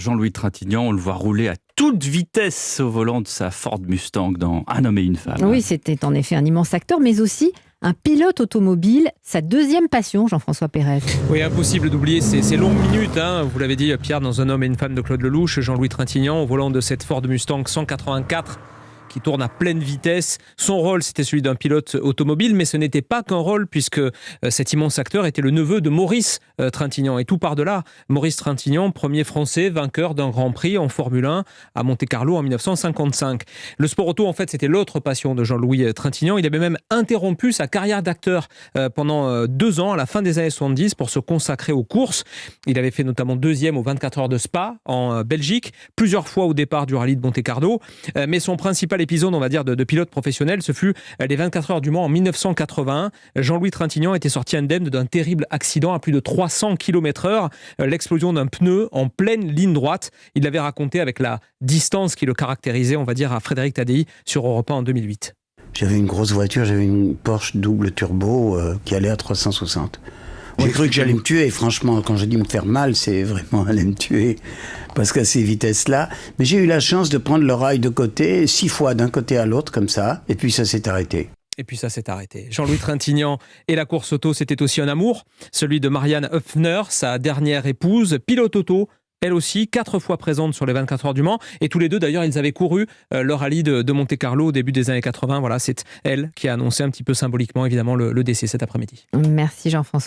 Jean-Louis Trintignant, on le voit rouler à toute vitesse au volant de sa Ford Mustang dans Un homme et une femme. Oui, c'était en effet un immense acteur, mais aussi un pilote automobile, sa deuxième passion, Jean-François Pérez. Oui, impossible d'oublier ces longues minutes, vous l'avez dit Pierre, dans Un homme et une femme de Claude Lelouch, Jean-Louis Trintignant au volant de cette Ford Mustang 184 qui tourne à pleine vitesse. Son rôle, c'était celui d'un pilote automobile, mais ce n'était pas qu'un rôle, puisque cet immense acteur était le neveu de Maurice Trintignant. Et tout par-delà, Maurice Trintignant, premier Français vainqueur d'un Grand Prix en Formule 1 à Monte-Carlo en 1955. Le sport auto, en fait, c'était l'autre passion de Jean-Louis Trintignant. Il avait même interrompu sa carrière d'acteur pendant 2 ans, à la fin des années 70, pour se consacrer aux courses. Il avait fait notamment 2e aux 24 heures de Spa, en Belgique, plusieurs fois au départ du rallye de Monte-Carlo. Mais son principal épisode, on va dire, de pilote professionnel, ce fut les 24 heures du Mans en 1981. Jean-Louis Trintignant était sorti indemne d'un terrible accident à plus de 300 km/h, l'explosion d'un pneu en pleine ligne droite. Il l'avait raconté avec la distance qui le caractérisait, on va dire, à Frédéric Tadei sur Europe 1 en 2008. J'avais une grosse voiture, j'avais une Porsche double turbo qui allait à 360. J'ai cru que j'allais me tuer, franchement, quand je dis me faire mal, c'est vraiment aller me tuer, parce qu'à ces vitesses-là. Mais j'ai eu la chance de prendre le rail de côté, 6 fois d'un côté à l'autre, comme ça, et puis ça s'est arrêté. Et puis ça s'est arrêté. Jean-Louis Trintignant et la course auto, c'était aussi un amour, celui de Marianne Höpfner, sa dernière épouse, pilote auto, elle aussi, 4 fois présente sur les 24 heures du Mans. Et tous les deux, d'ailleurs, ils avaient couru le rallye de Monte-Carlo au début des années 80. Voilà, c'est elle qui a annoncé un petit peu symboliquement, évidemment, le décès cet après-midi. Merci Jean-François.